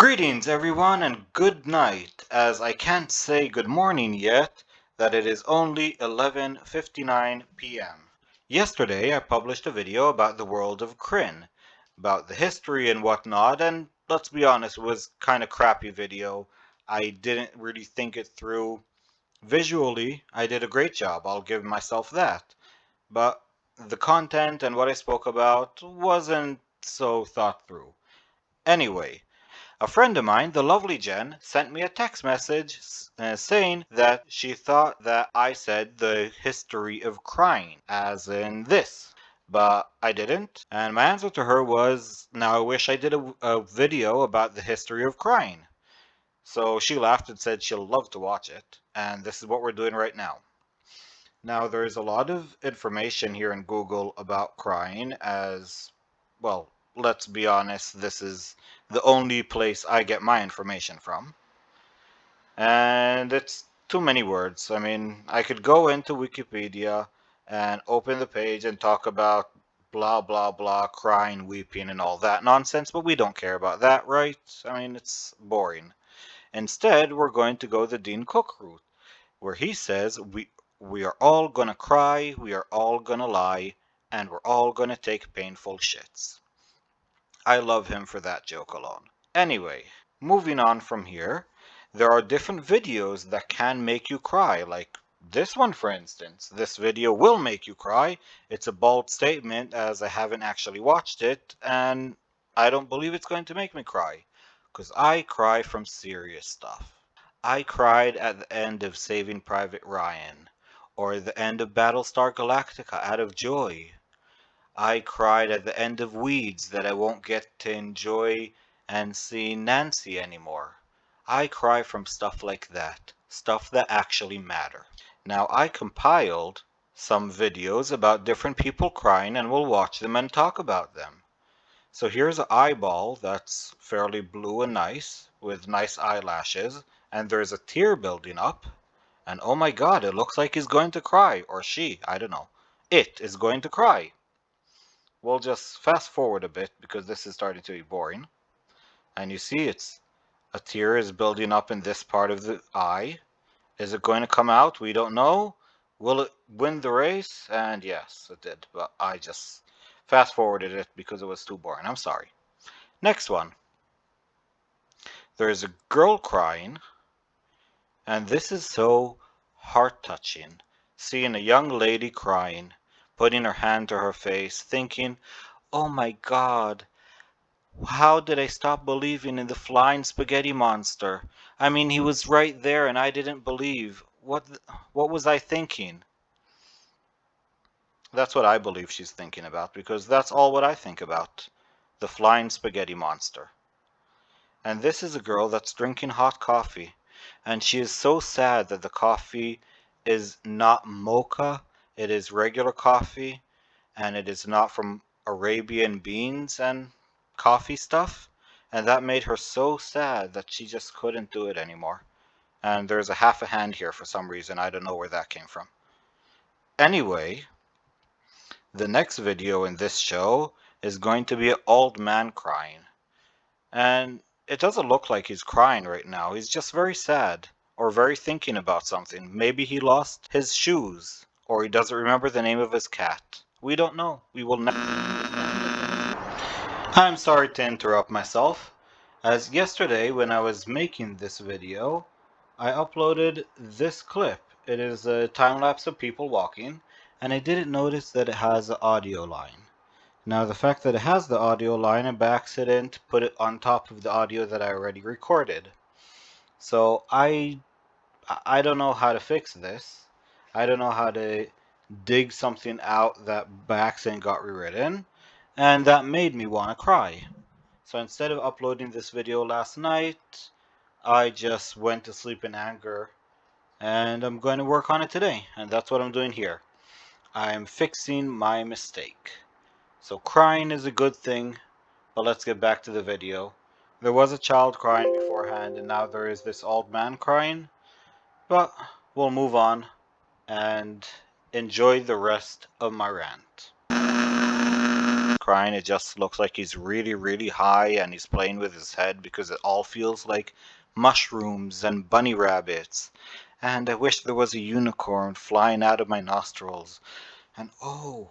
Greetings everyone and good night, as I can't say good morning yet, that it is only 11:59 p.m. Yesterday I published a video about the world of Kryn, about the history and whatnot, and let's be honest, it was kind of crappy video. I didn't really think it through. Visually, I did a great job, I'll give myself that. But the content and what I spoke about wasn't so thought through. Anyway, a friend of mine, the lovely Jen, sent me a text message saying that she thought that I said the history of crying, as in this. But I didn't, and my answer to her was, now I wish I did a video about the history of crying. So she laughed and said she'll love to watch it, and this is what we're doing right now. Now, there's a lot of information here in Google about crying, as, well, let's be honest, this is the only place I get my information from. And it's too many words. I mean, I could go into Wikipedia and open the page and talk about blah, blah, blah, crying, weeping, and all that nonsense, but we don't care about that, right? I mean, it's boring. Instead, we're going to go the Dean Cook route, where he says we are all gonna cry, we are all gonna lie, and we're all gonna take painful shits. I love him for that joke alone. Anyway, moving on from here, there are different videos that can make you cry, like this one for instance. This video will make you cry. It's a bold statement as I haven't actually watched it, and I don't believe it's going to make me cry, because I cry from serious stuff. I cried at the end of Saving Private Ryan, or the end of Battlestar Galactica out of joy. I cried at the end of Weeds that I won't get to enjoy and see Nancy anymore. I cry from stuff like that, stuff that actually matter. Now I compiled some videos about different people crying and we'll watch them and talk about them. So here's an eyeball that's fairly blue and nice, with nice eyelashes, and there's a tear building up, and oh my god, it looks like he's going to cry, or she, I don't know. It is going to cry. We'll just fast forward a bit because this is starting to be boring. And you see a tear is building up in this part of the eye. Is it going to come out? We don't know. Will it win the race? And yes, it did, but I just fast forwarded it because it was too boring. I'm sorry. Next one. There's a girl crying, and this is so heart-touching. Seeing a young lady crying, putting her hand to her face, thinking, oh my god, how did I stop believing in the flying spaghetti monster? I mean, he was right there and I didn't believe. What was I thinking? That's what I believe she's thinking about, because that's all what I think about. The flying spaghetti monster. And this is a girl that's drinking hot coffee, and she is so sad that the coffee is not mocha, it is regular coffee, and it is not from Arabian beans and coffee stuff, and that made her so sad that she just couldn't do it anymore. And there's a half a hand here for some reason, I don't know where that came from. Anyway, the next video in this show is going to be an old man crying. And it doesn't look like he's crying right now. He's just very sad or very thinking about something. Maybe he lost his shoes or he doesn't remember the name of his cat. We don't know. We will never. I'm sorry to interrupt myself. As yesterday when I was making this video, I uploaded this clip. It is a time lapse of people walking, and I didn't notice that it has an audio line. Now the fact that it has the audio line, I by accident put it on top of the audio that I already recorded. So I don't know how to fix this. I don't know how to dig something out that by accident got rewritten, and that made me want to cry. So instead of uploading this video last night, I just went to sleep in anger, and I'm going to work on it today, and that's what I'm doing here. I'm fixing my mistake. So crying is a good thing, but let's get back to the video. There was a child crying beforehand, and now there is this old man crying, but we'll move on and enjoy the rest of my rant. crying, it just looks like he's really, really high and he's playing with his head because it all feels like mushrooms and bunny rabbits. And I wish there was a unicorn flying out of my nostrils. And oh,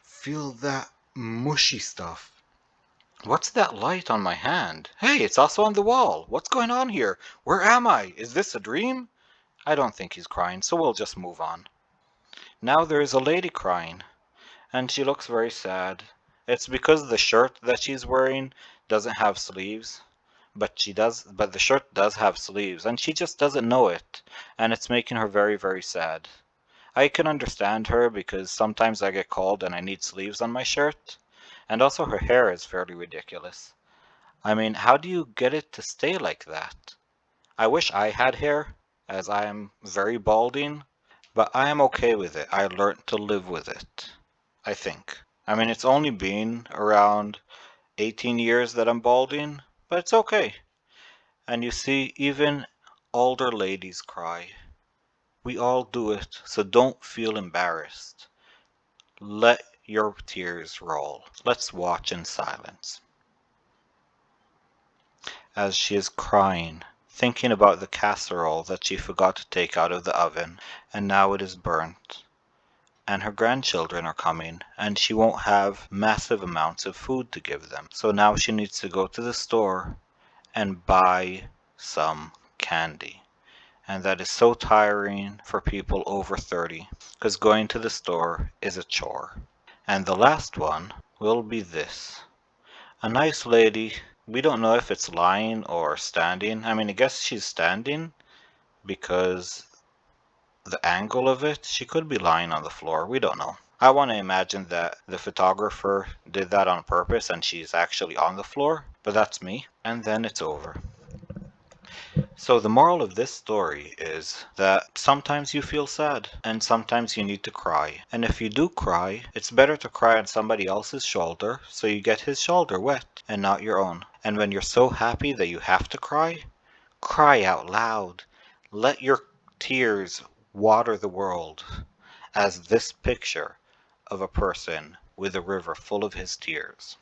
feel that mushy stuff. What's that light on my hand? Hey, it's also on the wall. What's going on here? Where am I? Is this a dream? I don't think he's crying, so we'll just move on. Now there is a lady crying, and she looks very sad. It's because the shirt that she's wearing doesn't have sleeves, but the shirt does have sleeves, and she just doesn't know it, and it's making her very, very sad. I can understand her because sometimes I get cold and I need sleeves on my shirt, and also her hair is fairly ridiculous. I mean, how do you get it to stay like that? I wish I had hair, as I am very balding, but I am okay with it. I learned to live with it, I think. I mean, it's only been around 18 years that I'm balding, but it's okay. And you see, even older ladies cry. We all do it, so don't feel embarrassed. Let your tears roll. Let's watch in silence. As she is crying, thinking about the casserole that she forgot to take out of the oven, and now it is burnt. And her grandchildren are coming, and she won't have massive amounts of food to give them. So now she needs to go to the store and buy some candy. And that is so tiring for people over 30, because going to the store is a chore. And the last one will be this. A nice lady, we don't know if it's lying or standing. I mean, I guess she's standing because the angle of it, she could be lying on the floor. We don't know. I want to imagine that the photographer did that on purpose and she's actually on the floor, but that's me. And then it's over. So the moral of this story is that sometimes you feel sad and sometimes you need to cry. And if you do cry, it's better to cry on somebody else's shoulder so you get his shoulder wet and not your own. And when you're so happy that you have to cry, cry out loud. Let your tears water the world, as this picture of a person with a river full of his tears.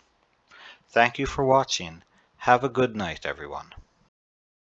Thank you for watching. Have a good night, everyone.